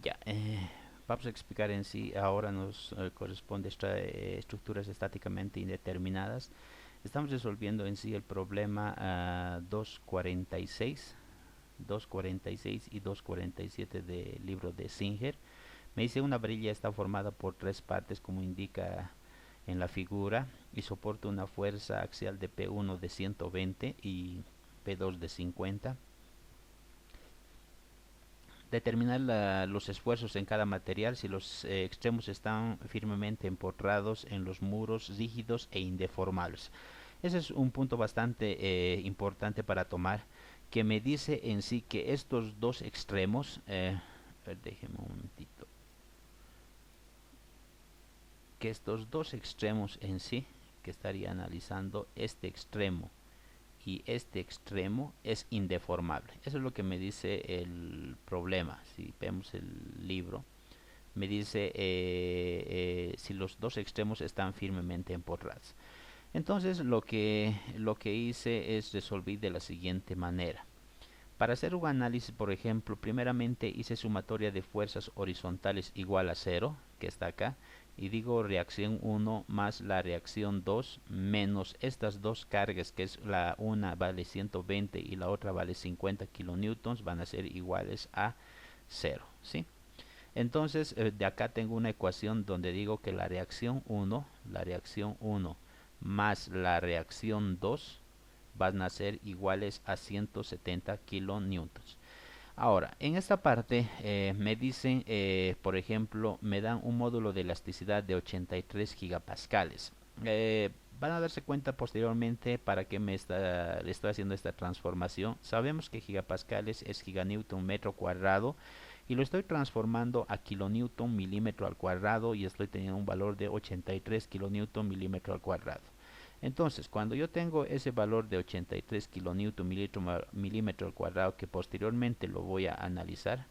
Ya, vamos a explicar en sí, ahora nos corresponde estructuras estáticamente indeterminadas. Estamos resolviendo en sí el problema 246, 246 y 247 del libro de Singer. Me dice una varilla está formada por tres partes como indica en la figura y soporta una fuerza axial de P1 de 120 y P2 de 50. Determinar los esfuerzos en cada material si los extremos están firmemente empotrados en los muros rígidos e indeformables. Ese es un punto bastante importante para tomar, que me dice en sí que estos dos extremos, déjeme un momentito, que estos dos extremos en sí, que estaría analizando este extremo y este extremo es indeformable. Eso es lo que me dice el problema. Si vemos el libro, me dice si los dos extremos están firmemente empotrados. Entonces lo que hice es resolver de la siguiente manera. Para hacer un análisis, por ejemplo, primeramente hice sumatoria de fuerzas horizontales igual a cero, que está acá, y digo reacción 1 más la reacción 2 menos estas dos cargas, que es la una vale 120 y la otra vale 50 kilonewtons, van a ser iguales a cero, ¿sí? Entonces, de acá tengo una ecuación donde digo que la reacción 1 más la reacción 2 van a ser iguales a 170 kilonewtons. Ahora, en esta parte me dicen, por ejemplo, me dan un módulo de elasticidad de 83 gigapascales. Van a darse cuenta posteriormente para qué le estoy haciendo esta transformación. Sabemos que gigapascales es giganewton metro cuadrado y lo estoy transformando a kilonewton milímetro al cuadrado y estoy teniendo un valor de 83 kilonewton milímetro al cuadrado. Entonces, cuando yo tengo ese valor de 83 kilonewton milímetro al cuadrado, que posteriormente lo voy a analizar,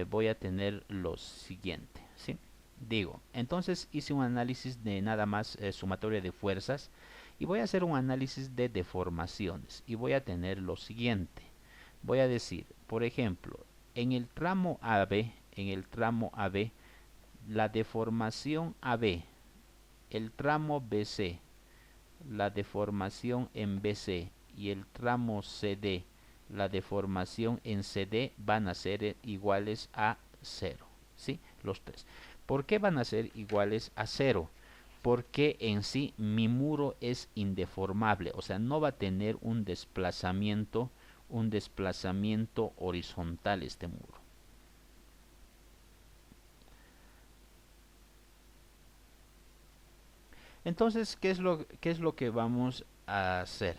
voy a tener lo siguiente, ¿sí? Digo, entonces hice un análisis de nada más sumatoria de fuerzas y voy a hacer un análisis de deformaciones y voy a tener lo siguiente. Voy a decir, por ejemplo, en el tramo AB, la deformación AB, el tramo BC, la deformación en BC y el tramo CD, la deformación en CD van a ser iguales a cero, ¿sí? Los tres. ¿Por qué van a ser iguales a cero? Porque en sí mi muro es indeformable, o sea, no va a tener un desplazamiento horizontal este muro. Entonces, ¿qué es lo que vamos a hacer?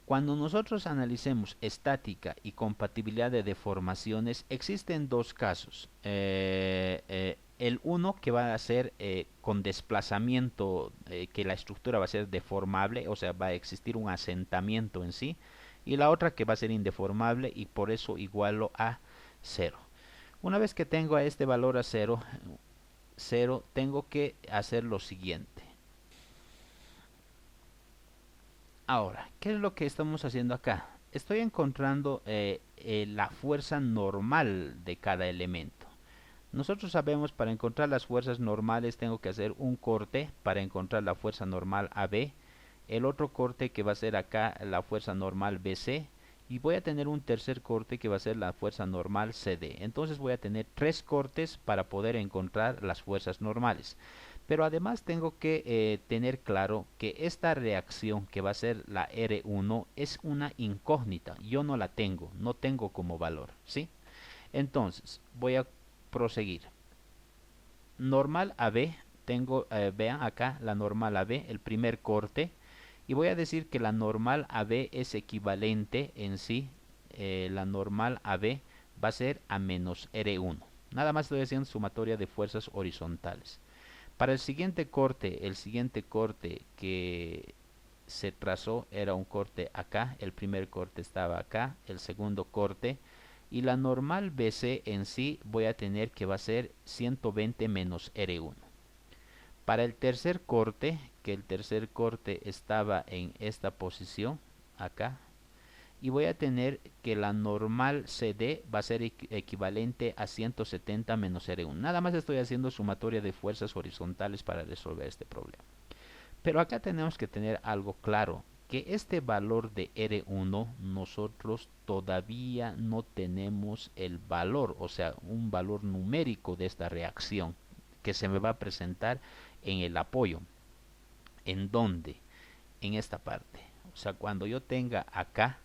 Cuando nosotros analicemos estática y compatibilidad de deformaciones, existen dos casos. El uno que va a ser con desplazamiento, que la estructura va a ser deformable, o sea, va a existir un asentamiento en sí. Y la otra que va a ser indeformable y por eso igualo a cero. Una vez que tengo a este valor a cero, tengo que hacer lo siguiente. Ahora, ¿qué es lo que estamos haciendo acá? Estoy encontrando la fuerza normal de cada elemento. Nosotros sabemos para encontrar las fuerzas normales tengo que hacer un corte para encontrar la fuerza normal AB, el otro corte que va a ser acá la fuerza normal BC y voy a tener un tercer corte que va a ser la fuerza normal CD. Entonces voy a tener tres cortes para poder encontrar las fuerzas normales. Pero además tengo que tener claro que esta reacción que va a ser la R1 es una incógnita. Yo no la tengo, no tengo como valor, ¿sí? Entonces voy a proseguir. Normal AB, tengo, vean acá la normal AB, el primer corte. Y voy a decir que la normal AB es equivalente en sí, la normal AB va a ser a menos R1. Nada más estoy haciendo sumatoria de fuerzas horizontales. Para el siguiente corte que se trazó era un corte acá, el primer corte estaba acá, el segundo corte y la normal BC en sí voy a tener que va a ser 120 menos R1. Para el tercer corte, que el tercer corte estaba en esta posición, acá, y voy a tener que la normal CD va a ser equivalente a 170 menos R1. Nada más estoy haciendo sumatoria de fuerzas horizontales para resolver este problema. Pero acá tenemos que tener algo claro, que este valor de R1 nosotros todavía no tenemos el valor, o sea, un valor numérico de esta reacción que se me va a presentar en el apoyo. ¿En dónde? En esta parte. O sea, cuando yo tenga acá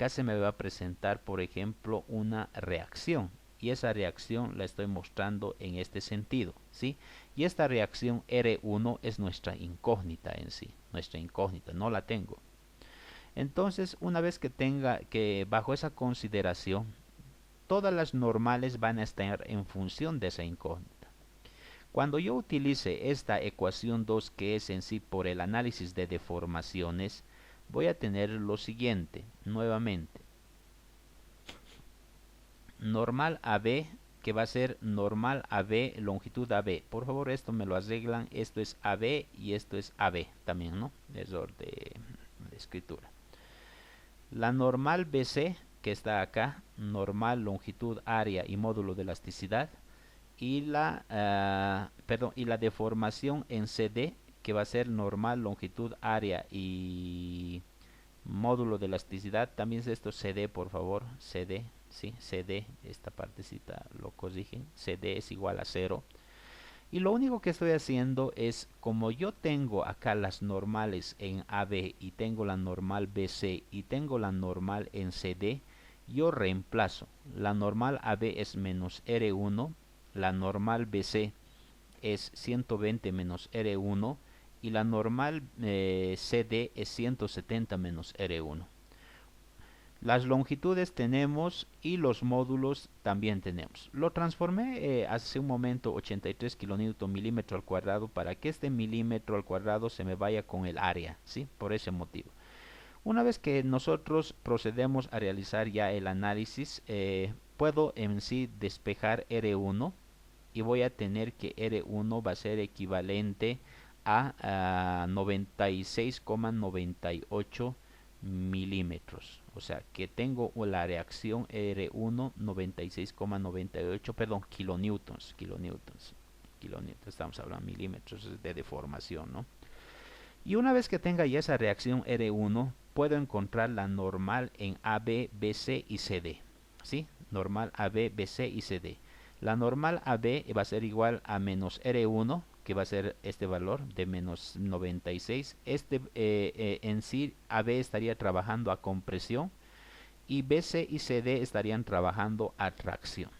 se me va a presentar, por ejemplo, una reacción. Y esa reacción la estoy mostrando en este sentido, ¿sí? Y esta reacción R1 es nuestra incógnita en sí, nuestra incógnita, no la tengo. Entonces, una vez que tenga, que bajo esa consideración, todas las normales van a estar en función de esa incógnita. Cuando yo utilice esta ecuación 2, que es en sí por el análisis de deformaciones, voy a tener lo siguiente, nuevamente. Normal AB, que va a ser normal AB, longitud AB. Por favor, esto me lo arreglan. Esto es AB y esto es AB también, ¿no? Error de escritura. La normal BC, que está acá, normal, longitud, área y módulo de elasticidad. Y y la deformación en CD, que va a ser normal, longitud, área y módulo de elasticidad. También es esto CD, por favor, CD, sí, CD, esta partecita lo corrigen, CD es igual a 0. Y lo único que estoy haciendo es, como yo tengo acá las normales en AB y tengo la normal BC y tengo la normal en CD, yo reemplazo. La normal AB es menos R1, la normal BC es 120 menos R1 y la normal CD es 170 menos R1. Las longitudes tenemos y los módulos también tenemos. Lo transformé hace un momento 83 kilonewton milímetro al cuadrado para que este milímetro al cuadrado se me vaya con el área, ¿sí? Por ese motivo. Una vez que nosotros procedemos a realizar ya el análisis, puedo en sí despejar R1 y voy a tener que R1 va a ser equivalente a 96,98 milímetros. O sea que tengo la reacción R1 96,98, perdón, kilonewtons, estamos hablando milímetros de deformación, ¿no? Y una vez que tenga ya esa reacción R1, puedo encontrar la normal en AB, BC y CD, ¿sí? Normal AB, BC y CD. La normal AB va a ser igual a menos R1, que va a ser este valor de menos 96. En sí, AB estaría trabajando a compresión y BC y CD estarían trabajando a tracción.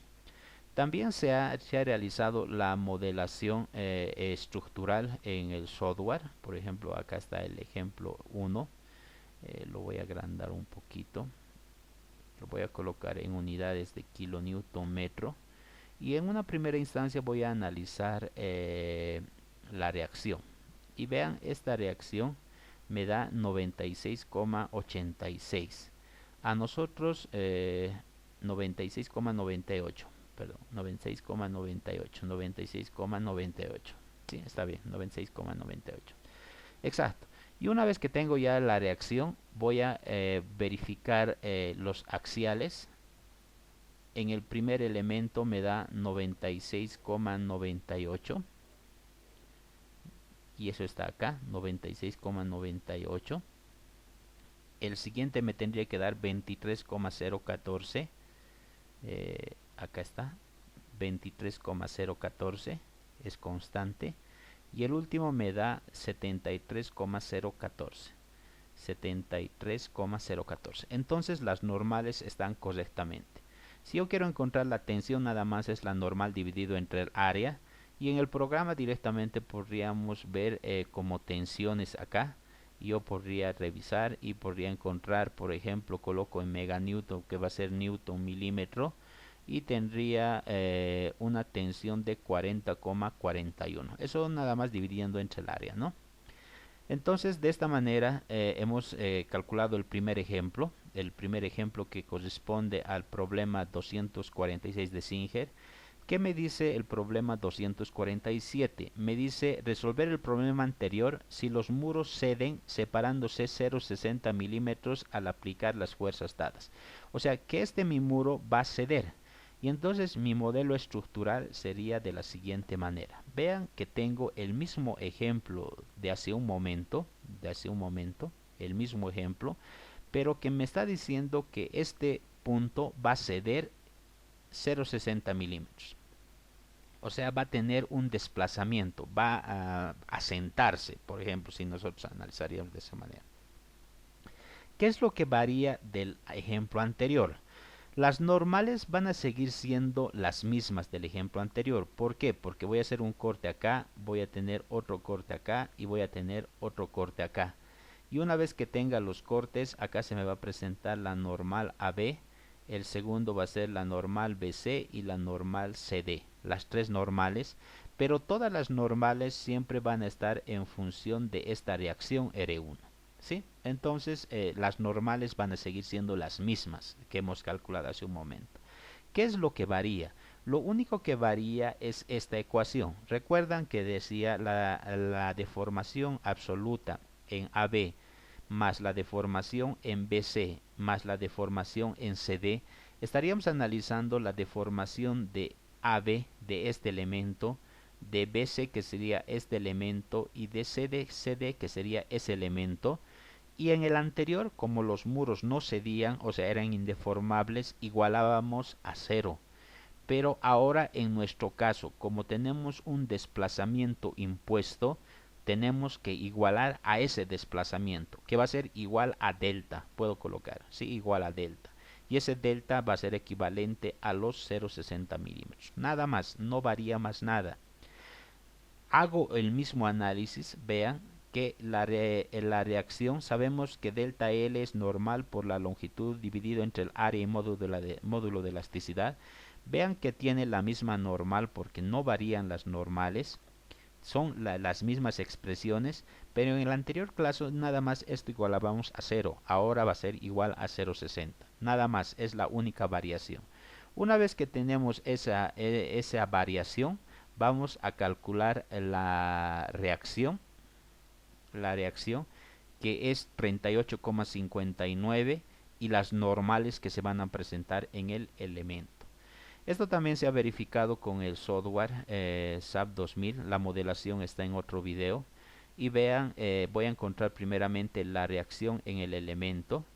También se ha realizado la modelación estructural en el software. Por ejemplo, acá está el ejemplo 1. Lo voy a agrandar un poquito. Lo voy a colocar en unidades de kilonewton metro. Y en una primera instancia voy a analizar la reacción. Y vean, esta reacción me da 96,86. A nosotros 96,98. Perdón, 96,98. 96,98. Sí, está bien, 96,98. Exacto. Y una vez que tengo ya la reacción, voy a verificar los axiales. En el primer elemento me da 96,98 y eso está acá, 96,98. El siguiente me tendría que dar 23,014, acá está, 23,014 es constante, y el último me da 73,014. 73,014. Entonces las normales están correctamente. Si yo quiero encontrar la tensión, nada más es la normal dividido entre el área, y en el programa directamente podríamos ver como tensiones acá. Yo podría revisar y podría encontrar, por ejemplo, coloco en meganewton, que va a ser newton milímetro, y tendría una tensión de 40,41. Eso nada más dividiendo entre el área, ¿no? Entonces, de esta manera hemos calculado el primer ejemplo que corresponde al problema 246 de Singer. ¿Qué me dice el problema 247? Me dice resolver el problema anterior si los muros ceden separándose 0,60 milímetros al aplicar las fuerzas dadas. O sea que mi muro va a ceder. Y entonces mi modelo estructural sería de la siguiente manera. Vean que tengo el mismo ejemplo de hace un momento, el mismo ejemplo, pero que me está diciendo que este punto va a ceder 0,60 milímetros. O sea, va a tener un desplazamiento, va a asentarse, por ejemplo, si nosotros analizaríamos de esa manera. ¿Qué es lo que varía del ejemplo anterior? Las normales van a seguir siendo las mismas del ejemplo anterior. ¿Por qué? Porque voy a hacer un corte acá, voy a tener otro corte acá y voy a tener otro corte acá. Y una vez que tenga los cortes, acá se me va a presentar la normal AB, el segundo va a ser la normal BC y la normal CD, las tres normales, pero todas las normales siempre van a estar en función de esta reacción R1. ¿Sí? Entonces las normales van a seguir siendo las mismas que hemos calculado hace un momento. ¿Qué es lo que varía? Lo único que varía es esta ecuación. Recuerdan que decía la deformación absoluta en AB más la deformación en BC más la deformación en CD. Estaríamos analizando la deformación de AB de este elemento, de BC que sería este elemento y de CD que sería ese elemento. Y en el anterior, como los muros no cedían, o sea, eran indeformables, igualábamos a cero. Pero ahora en nuestro caso, como tenemos un desplazamiento impuesto, tenemos que igualar a ese desplazamiento, que va a ser igual a delta. Puedo colocar, sí, igual a delta. Y ese delta va a ser equivalente a los 0,60 milímetros. Nada más, no varía más nada. Hago el mismo análisis, vean que la reacción, sabemos que delta L es normal por la longitud dividido entre el área y módulo de elasticidad. Vean que tiene la misma normal porque no varían las normales, son las mismas expresiones, pero en el anterior caso nada más esto igualábamos a 0, ahora va a ser igual a 0,60, nada más, es la única variación. Una vez que tenemos esa variación, vamos a calcular la reacción que es 38,59 y las normales que se van a presentar en el elemento. Esto también se ha verificado con el software SAP 2000, la modelación está en otro video. Y vean, voy a encontrar primeramente la reacción en el elemento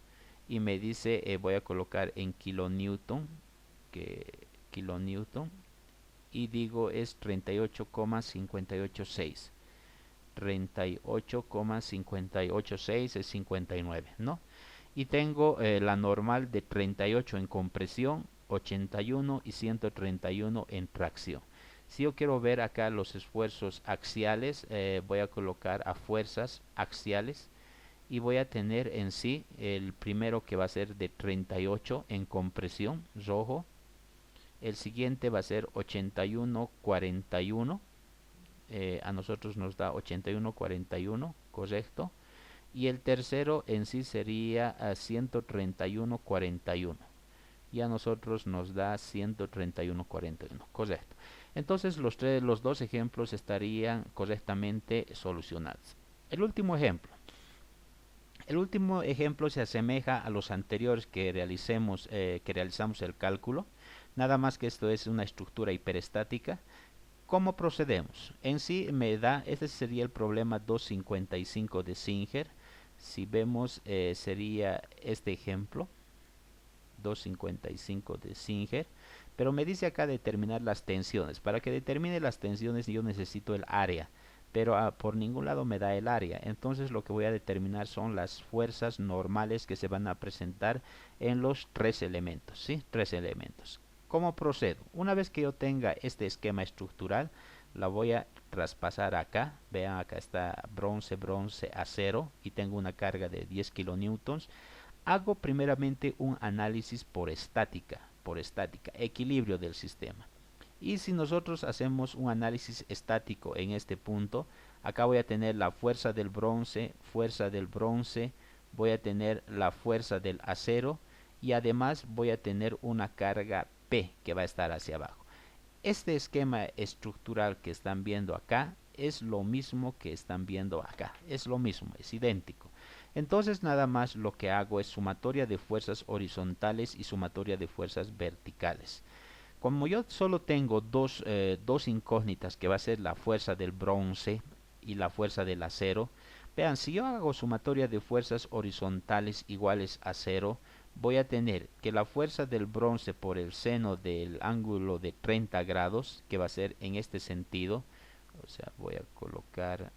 y me dice, voy a colocar en kilonewton, kilonewton, y digo es 38,586. 38,586 es 59, ¿no? Y tengo la normal de 38 en compresión, 81 y 131 en tracción. Si yo quiero ver acá los esfuerzos axiales, voy a colocar a fuerzas axiales y voy a tener en sí el primero que va a ser de 38 en compresión, rojo. El siguiente va a ser 81,41. A nosotros nos da 81,41, correcto. Y el tercero en sí sería 131,41. Y a nosotros nos da 131,41, correcto. Entonces los dos ejemplos estarían correctamente solucionados. El último ejemplo. El último ejemplo se asemeja a los anteriores que realizamos el cálculo. Nada más que esto es una estructura hiperestática. ¿Cómo procedemos? En sí me da, este sería el problema 255 de Singer. Si vemos, sería este ejemplo, 255 de Singer. Pero me dice acá determinar las tensiones. Para que determine las tensiones yo necesito el área. Pero por ningún lado me da el área. Entonces lo que voy a determinar son las fuerzas normales que se van a presentar en los tres elementos. ¿Sí? Tres elementos. ¿Cómo procedo? Una vez que yo tenga este esquema estructural, la voy a traspasar acá. Vean, acá está bronce, acero y tengo una carga de 10 kilonewtons. Hago primeramente un análisis por estática, equilibrio del sistema. Y si nosotros hacemos un análisis estático en este punto, acá voy a tener la fuerza del bronce, voy a tener la fuerza del acero y además voy a tener una carga P que va a estar hacia abajo. Este esquema estructural que están viendo acá es lo mismo que están viendo acá, es lo mismo, es idéntico. Entonces nada más lo que hago es sumatoria de fuerzas horizontales y sumatoria de fuerzas verticales. Como yo solo tengo dos incógnitas, que va a ser la fuerza del bronce y la fuerza del acero, vean, si yo hago sumatoria de fuerzas horizontales iguales a cero, voy a tener que la fuerza del bronce por el seno del ángulo de 30 grados, que va a ser en este sentido, o sea, voy a colocar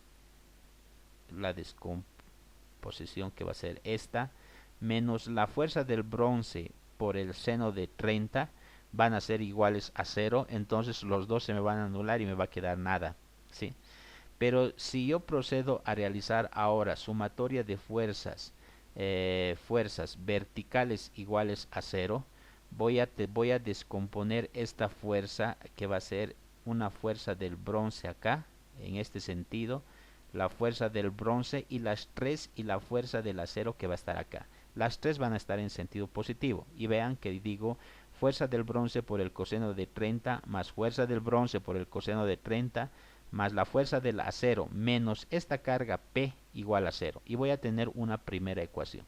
la descomposición que va a ser esta, menos la fuerza del bronce por el seno de 30, van a ser iguales a cero, entonces los dos se me van a anular y me va a quedar nada, ¿sí? Pero si yo procedo a realizar ahora sumatoria de fuerzas verticales iguales a cero, voy a descomponer esta fuerza, que va a ser una fuerza del bronce acá, en este sentido, la fuerza del bronce y las 3 y la fuerza del acero, que va a estar acá. Las 3 van a estar en sentido positivo. Y vean que digo fuerza del bronce por el coseno de 30 más fuerza del bronce por el coseno de 30 más la fuerza del acero menos esta carga P igual a cero. Y voy a tener una primera ecuación.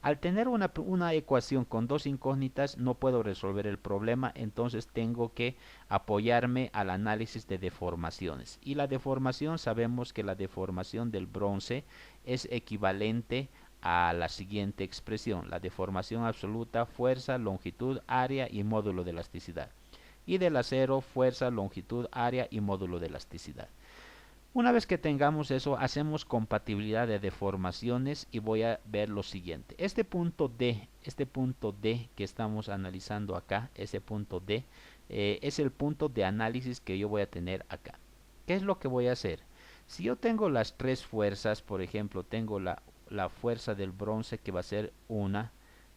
Al tener una ecuación con dos incógnitas no puedo resolver el problema, entonces tengo que apoyarme al análisis de deformaciones. Y la deformación, sabemos que la deformación del bronce es equivalente a la siguiente expresión: la deformación absoluta, fuerza, longitud, área y módulo de elasticidad. Y del acero, fuerza, longitud, área y módulo de elasticidad. Una vez que tengamos eso, hacemos compatibilidad de deformaciones y voy a ver lo siguiente. Este punto D que estamos analizando acá, ese punto D, es el punto de análisis que yo voy a tener acá. ¿Qué es lo que voy a hacer? Si yo tengo las tres fuerzas, por ejemplo, tengo la fuerza del bronce, que va a ser una,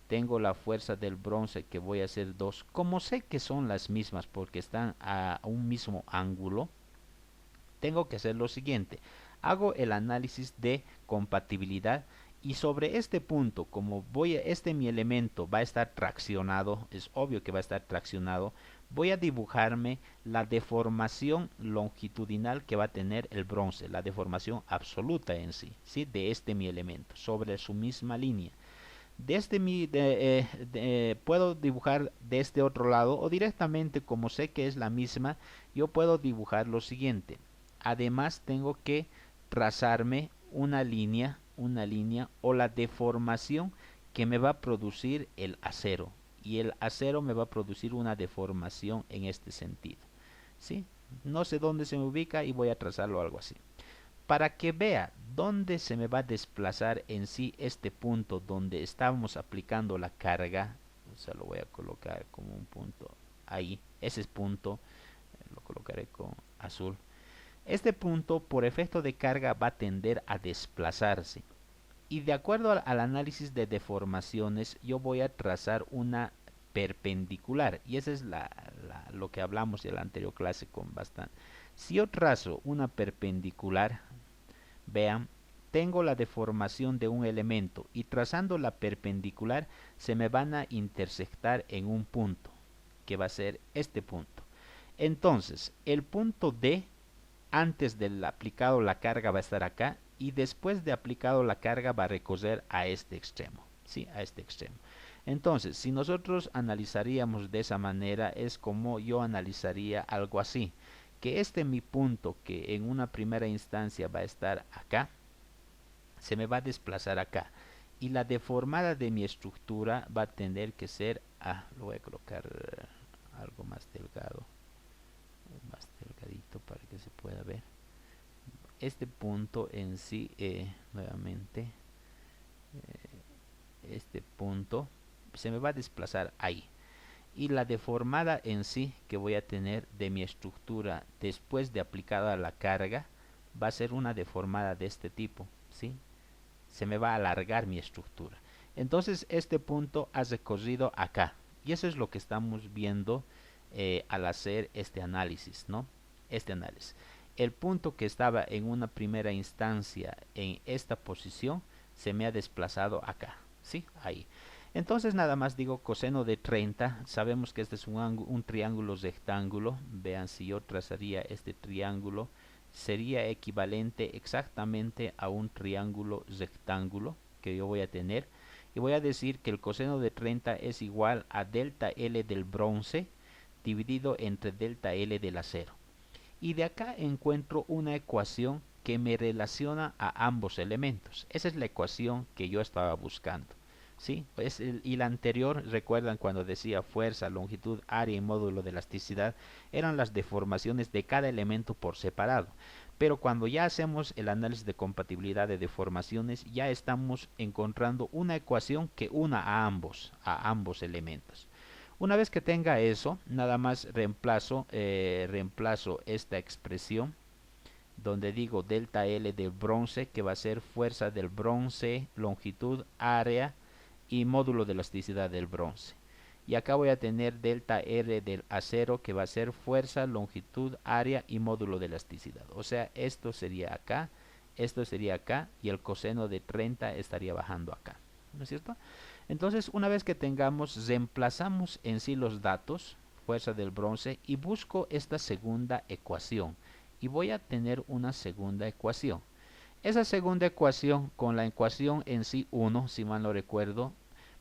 tengo la fuerza del bronce, que voy a hacer dos, como sé que son las mismas porque están a un mismo ángulo, tengo que hacer lo siguiente: hago el análisis de compatibilidad y sobre este punto, como este mi elemento va a estar traccionado, es obvio que va a estar traccionado, voy a dibujarme la deformación longitudinal que va a tener el bronce, la deformación absoluta en sí, ¿sí? De este mi elemento sobre su misma línea. Puedo dibujar de este otro lado, o directamente, como sé que es la misma, yo puedo dibujar lo siguiente. Además tengo que trazarme una línea o la deformación que me va a producir el acero, y el acero me va a producir una deformación en este sentido, ¿sí? No sé dónde se me ubica y voy a trazarlo algo así, para que vea dónde se me va a desplazar en sí este punto donde estamos aplicando la carga. O sea, lo voy a colocar como un punto ahí, ese punto lo colocaré con azul. Este punto, por efecto de carga, va a tender a desplazarse, y de acuerdo al análisis de deformaciones yo voy a trazar una perpendicular, y esa es lo que hablamos en la anterior clase con bastante. Si yo trazo una perpendicular, vean, tengo la deformación de un elemento y trazando la perpendicular se me van a intersectar en un punto, que va a ser este punto. Entonces, el punto D, antes del aplicado la carga, va a estar acá, y después de aplicado la carga va a recorrer a este extremo, ¿sí? A este extremo. Entonces, si nosotros analizaríamos de esa manera, es como yo analizaría algo así: que mi punto, que en una primera instancia va a estar acá, se me va a desplazar acá, y la deformada de mi estructura va a tener que ser, lo voy a colocar algo más delgado, más delgadito para que se pueda ver. Este punto en sí, nuevamente, este punto se me va a desplazar ahí, y la deformada en sí que voy a tener de mi estructura después de aplicada la carga va a ser una deformada de este tipo, ¿sí? Se me va a alargar mi estructura. Entonces este punto ha recorrido acá, y eso es lo que estamos viendo al hacer este análisis, ¿no? Este análisis. El punto que estaba en una primera instancia en esta posición se me ha desplazado acá, ¿sí? Ahí. Entonces nada más digo coseno de 30. Sabemos que este es un triángulo rectángulo. Vean, si yo trazaría este triángulo, sería equivalente exactamente a un triángulo rectángulo que yo voy a tener. Y voy a decir que el coseno de 30 es igual a delta L del bronce dividido entre delta L del acero. Y de acá encuentro una ecuación que me relaciona a ambos elementos. Esa es la ecuación que yo estaba buscando. ¿Sí? Y la anterior, recuerdan cuando decía fuerza, longitud, área y módulo de elasticidad, eran las deformaciones de cada elemento por separado. Pero cuando ya hacemos el análisis de compatibilidad de deformaciones, ya estamos encontrando una ecuación que una a ambos elementos. Una vez que tenga eso, nada más reemplazo esta expresión donde digo delta L del bronce, que va a ser fuerza del bronce, longitud, área y módulo de elasticidad del bronce. Y acá voy a tener delta R del acero, que va a ser fuerza, longitud, área y módulo de elasticidad. O sea, esto sería acá y el coseno de 30 estaría bajando acá. ¿No es cierto? Entonces, una vez que tengamos, reemplazamos en sí los datos, fuerza del bronce, y busco esta segunda ecuación. Y voy a tener una segunda ecuación. Esa segunda ecuación con la ecuación en sí 1, si mal no recuerdo,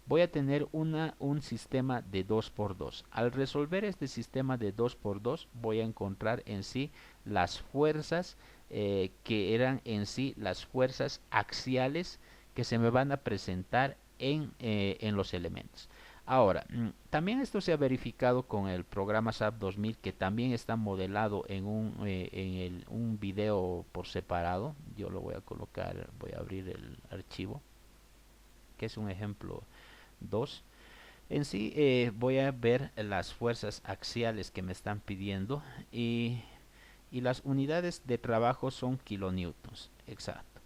voy a tener un sistema de 2 por 2. Al resolver este sistema de 2 por 2, voy a encontrar en sí las fuerzas que eran en sí las fuerzas axiales que se me van a presentar en los elementos. Ahora, también esto se ha verificado con el programa SAP 2000, que también está modelado un video por separado. Yo lo voy a colocar, voy a abrir el archivo, que es un ejemplo 2. En sí voy a ver las fuerzas axiales que me están pidiendo y las unidades de trabajo son kilonewtons. Exacto.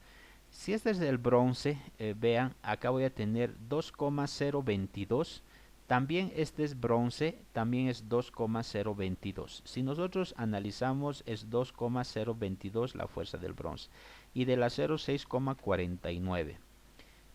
Si este es el bronce, vean, acá voy a tener 2,022. También este es bronce, también es 2,022. Si nosotros analizamos, es 2,022 la fuerza del bronce. Y del acero 6,49.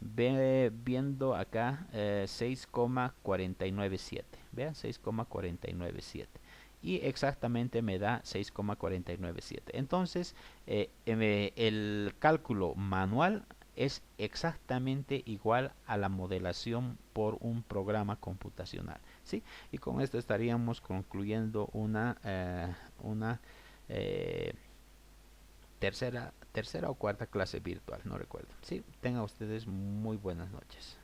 Viendo acá 6,497. Vean, 6,497. Y exactamente me da 6,497. Entonces, el cálculo manual es exactamente igual a la modelación por un programa computacional. ¿Sí? Y con esto estaríamos concluyendo una eh, tercera o cuarta clase virtual, no recuerdo. Sí, tengan ustedes muy buenas noches.